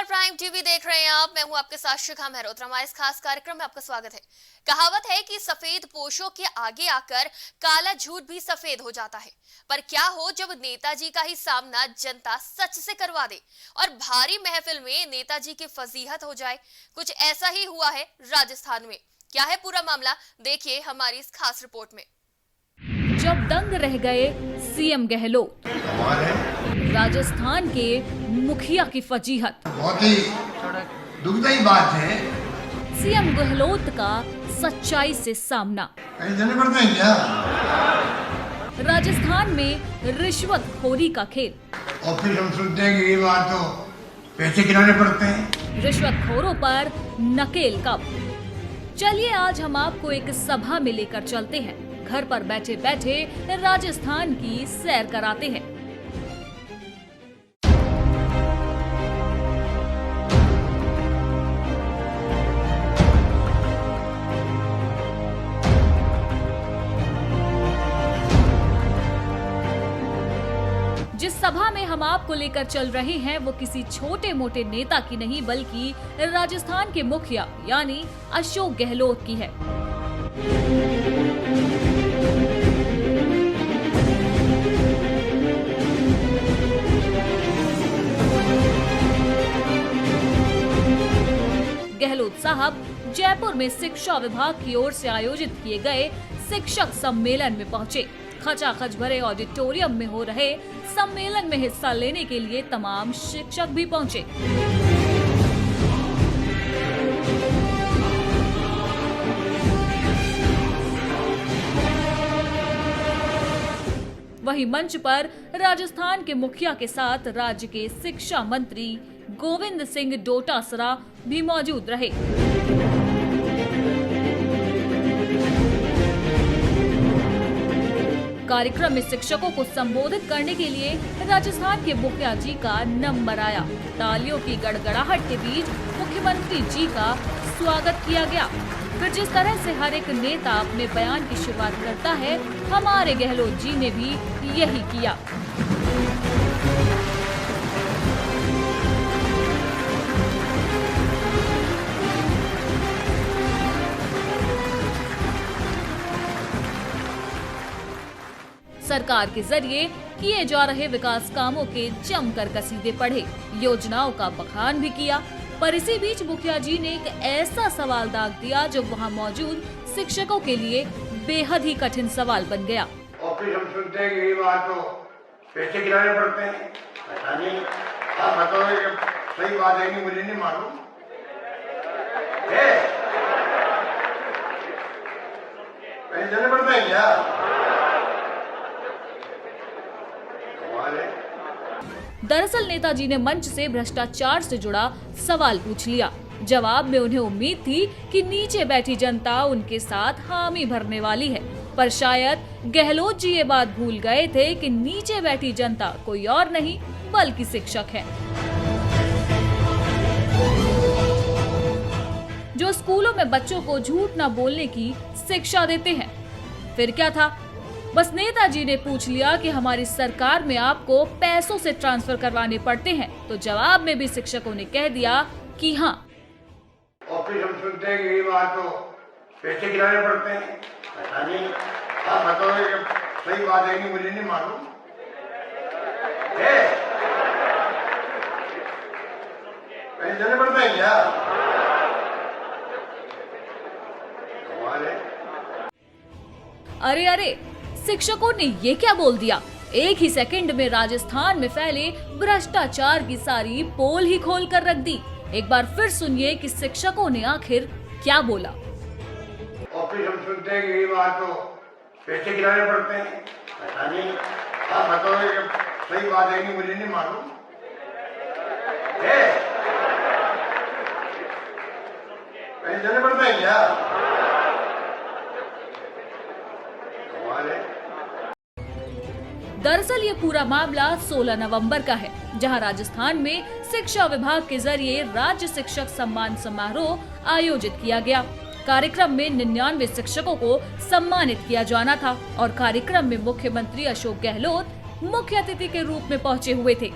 Prime TV देख रहे हैं आप। मैं हूं आपके साथ शिखा मेहरोत्रमा। इस खास कार्यक्रम में आपका स्वागत है। कहावत है कि सफेद पोशों के आगे आकर काला झूठ भी सफेद हो जाता है। पर क्या हो जब नेताजी का ही सामना जनता सच से करवा दे और भारी महफिल में नेताजी की फजीहत हो जाए। कुछ ऐसा ही हुआ है राजस्थान में। क्या है पूरा मामला, देखिए हमारी इस खास रिपोर्ट में। जब दंग रह गए सीएम गहलोत, राजस्थान के मुखिया की फजीहत। बहुत ही दुखदायी बात है। सीएम गहलोत का सच्चाई से सामना। कहीं जाने पड़ते हैं क्या? राजस्थान में रिश्वतखोरी का खेल। और फिर हम सुनते हैं कि ये बात तो पैसे गिराने पड़ते हैं। रिश्वतखोरों पर नकेल कब। चलिए आज हम आपको एक सभा में लेकर चलते हैं। घर पर बैठे बैठे राजस्थान की सैर कराते हैं। जिस सभा में हम आपको लेकर चल रहे हैं वो किसी छोटे मोटे नेता की नहीं बल्कि राजस्थान के मुखिया यानी अशोक गहलोत की है। गहलोत साहब जयपुर में शिक्षा विभाग की ओर से आयोजित किए गए शिक्षक सम्मेलन में पहुंचे। खचाखच भरे ऑडिटोरियम में हो रहे सम्मेलन में हिस्सा लेने के लिए तमाम शिक्षक भी पहुंचे। वहीं मंच पर राजस्थान के मुखिया के साथ राज्य के शिक्षा मंत्री गोविंद सिंह डोटासरा भी मौजूद रहे। कार्यक्रम में शिक्षकों को संबोधित करने के लिए राजस्थान के मुखिया जी का नंबर आया। तालियों की गड़गड़ाहट के बीच मुख्यमंत्री जी का स्वागत किया गया। फिर जिस तरह से हर एक नेता अपने बयान की शुरुआत करता है, हमारे गहलोत जी ने भी यही किया। सरकार के जरिए किए जा रहे विकास कामों के जमकर कसीदे पढ़े, योजनाओं का बखान भी किया। पर इसी बीच मुखिया जी ने एक ऐसा सवाल दाग दिया जो वहां मौजूद शिक्षकों के लिए बेहद ही कठिन सवाल बन गया। और फिर हम सुनते हैं कि ये बात तो पैसे गिराने पड़ते हैं। पता नहीं, आप बताओ कि सही बात है कि मुझे नहीं मालूम है। कहीं जाने पड़ता है क्या? दरअसल नेताजी ने मंच से भ्रष्टाचार से जुड़ा सवाल पूछ लिया। जवाब में उन्हें उम्मीद थी कि नीचे बैठी जनता उनके साथ हामी भरने वाली है, पर शायद गहलोत जी ये बात भूल गए थे कि नीचे बैठी जनता कोई और नहीं बल्कि शिक्षक है, जो स्कूलों में बच्चों को झूठ न बोलने की शिक्षा देते हैं। फिर क्या था, बस नेताजी ने पूछ लिया कि हमारी सरकार में आपको पैसों से ट्रांसफर करवाने पड़ते हैं, तो जवाब में भी शिक्षकों ने कह दिया कि हाँ। और फिर हम सुनते हैं कि ये बात तो पैसे गिराने पड़ते हैं। पता नहीं, आप बताओ कि सही बात है कि मुझे नहीं मालूम है। कहीं जाने पड़ता है क्या? अरे शिक्षकों ने ये क्या बोल दिया। एक ही सेकंड में राजस्थान में फैले भ्रष्टाचार की सारी पोल ही खोल कर रख दी। एक बार फिर सुनिए कि शिक्षकों ने आखिर क्या बोला। और फिर हम सुनते हैं कि ये बात तो पैसे गिराने पड़ते हैं। पता नहीं, आप बताओ कि सही बात है कि मुझे नहीं मालूम है। कहीं जाने पड़ता है क्या? दरअसल ये पूरा मामला 16 नवंबर का है, जहां राजस्थान में शिक्षा विभाग के जरिए राज्य शिक्षक सम्मान समारोह आयोजित किया गया। कार्यक्रम में 99 शिक्षकों को सम्मानित किया जाना था और कार्यक्रम में मुख्यमंत्री अशोक गहलोत मुख्य अतिथि के रूप में पहुंचे हुए थे।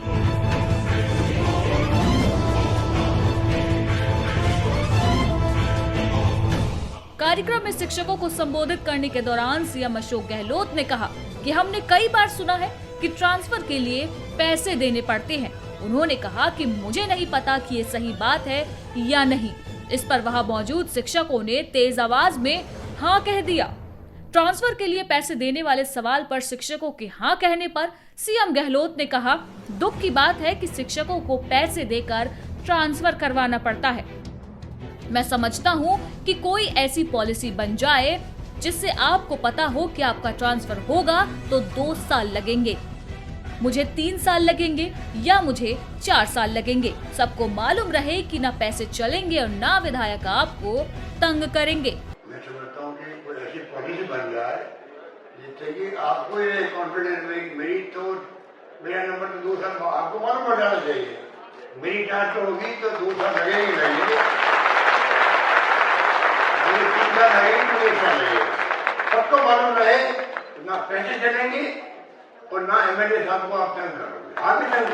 कार्यक्रम में शिक्षकों को संबोधित करने के दौरान सीएम अशोक गहलोत ने कहा कि हमने कई बार सुना है कि ट्रांसफर के लिए पैसे देने पड़ते हैं। उन्होंने कहा कि मुझे नहीं पता कि ये सही बात है या नहीं। इस पर वहां मौजूद शिक्षकों ने तेज आवाज में हाँ कह दिया। ट्रांसफर के लिए पैसे देने वाले सवाल पर शिक्षकों के हाँ कहने पर सीएम गहलोत ने कहा, दुख की बात है कि शिक्षकों को पैसे देकर ट्रांसफर करवाना पड़ता है। मैं समझता हूँ कि कोई ऐसी पॉलिसी बन जाए जिससे आपको पता हो कि आपका ट्रांसफर होगा तो 2 साल लगेंगे, मुझे 3 साल लगेंगे या मुझे 4 साल लगेंगे। सबको मालूम रहे कि ना पैसे चलेंगे और ना विधायक आपको तंग करेंगे। मैं समझता हूँ कि कोई ऐसी पॉलिसी बन जाए जिससे कि आपको ये कॉन्फिडेंस में मेरी तो मेरा नंबर तो 2 साल आपको मालूम पड़ जाना चाहिए। मेरी जांच तो होगी तो 2 साल लगेंगे, सबको मालूम रहे ना पैसे चलेंगे और ना एमएलए साहब को आप तंग करोगे, आगे तंग।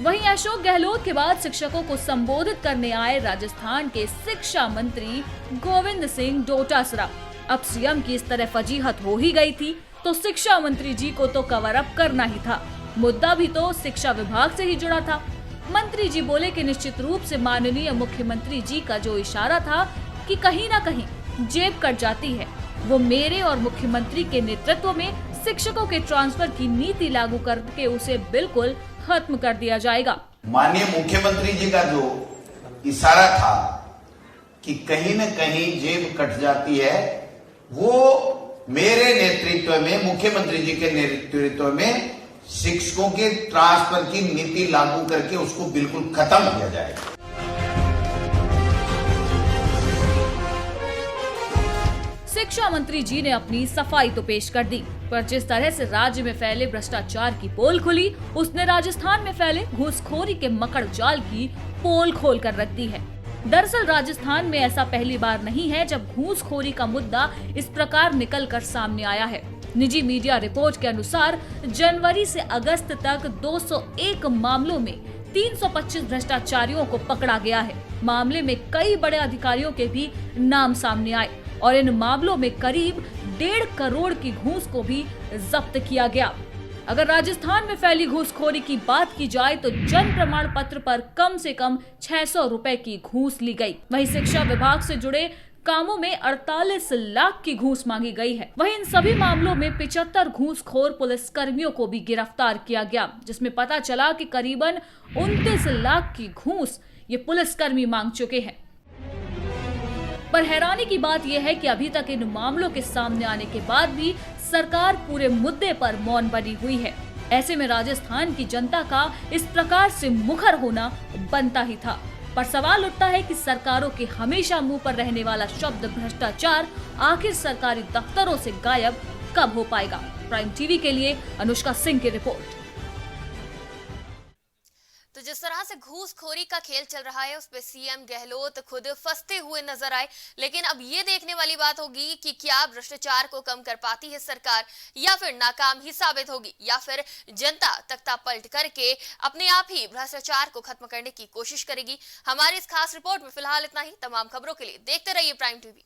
वहीं अशोक गहलोत के बाद शिक्षकों को संबोधित करने आए राजस्थान के शिक्षा मंत्री गोविंद सिंह डोटासरा। अब सीएम की इस तरह फजीहत हो ही गई थी तो शिक्षा मंत्री जी को तो कवर अप करना ही था। मुद्दा भी तो शिक्षा विभाग से ही जुड़ा था। मंत्री जी बोले कि निश्चित रूप से माननीय मुख्यमंत्री जी का जो इशारा था कि कहीं ना कहीं जेब कट जाती है, वो मेरे और मुख्यमंत्री के नेतृत्व में शिक्षकों के ट्रांसफर की नीति लागू करके उसे बिल्कुल खत्म कर दिया जाएगा। माननीय मुख्यमंत्री जी का जो इशारा था कि कहीं न कहीं जेब कट जाती है, वो मेरे नेतृत्व में, मुख्यमंत्री जी के नेतृत्व में शिक्षकों के ट्रांसफर की नीति लागू करके उसको बिल्कुल खत्म किया जाएगा। शिक्षा मंत्री जी ने अपनी सफाई तो पेश कर दी, पर जिस तरह से राज्य में फैले भ्रष्टाचार की पोल खुली, उसने राजस्थान में फैले घूसखोरी के मकड़ जाल की पोल खोल कर रख दी है। दरअसल राजस्थान में ऐसा पहली बार नहीं है जब घूसखोरी का मुद्दा इस प्रकार निकल कर सामने आया है। निजी मीडिया रिपोर्ट के अनुसार जनवरी से अगस्त तक 201 मामलों में 325 भ्रष्टाचारियों को पकड़ा गया है। मामले में कई बड़े अधिकारियों के भी नाम सामने आए और इन मामलों में करीब 1.5 करोड़ की घूस को भी जब्त किया गया। अगर राजस्थान में फैली घूसखोरी की बात की जाए तो जन प्रमाण पत्र पर कम से कम 600 रुपए की घूस ली गई। वहीं शिक्षा विभाग से जुड़े कामों में 48 लाख की घूस मांगी गई है। वहीं इन सभी मामलों में 75 घूसखोर पुलिस कर्मियों को भी गिरफ्तार किया गया, जिसमें पता चला कि करीबन 29 लाख की घूस ये पुलिसकर्मी मांग चुके हैं। पर हैरानी की बात यह है कि अभी तक इन मामलों के सामने आने के बाद भी सरकार पूरे मुद्दे पर मौन बनी हुई है। ऐसे में राजस्थान की जनता का इस प्रकार से मुखर होना बनता ही था। पर सवाल उठता है कि सरकारों के हमेशा मुंह पर रहने वाला शब्द भ्रष्टाचार आखिर सरकारी दफ्तरों से गायब कब हो पाएगा। प्राइम टीवी के लिए अनुष्का सिंह की रिपोर्ट। तो जिस तरह से घूसखोरी का खेल चल रहा है उस पे सीएम गहलोत खुद फंसते हुए नजर आए, लेकिन अब ये देखने वाली बात होगी कि क्या भ्रष्टाचार को कम कर पाती है सरकार या फिर नाकाम ही साबित होगी, या फिर जनता तख्ता पलट करके अपने आप ही भ्रष्टाचार को खत्म करने की कोशिश करेगी। हमारी इस खास रिपोर्ट में फिलहाल इतना ही। तमाम खबरों के लिए देखते रहिए प्राइम टीवी।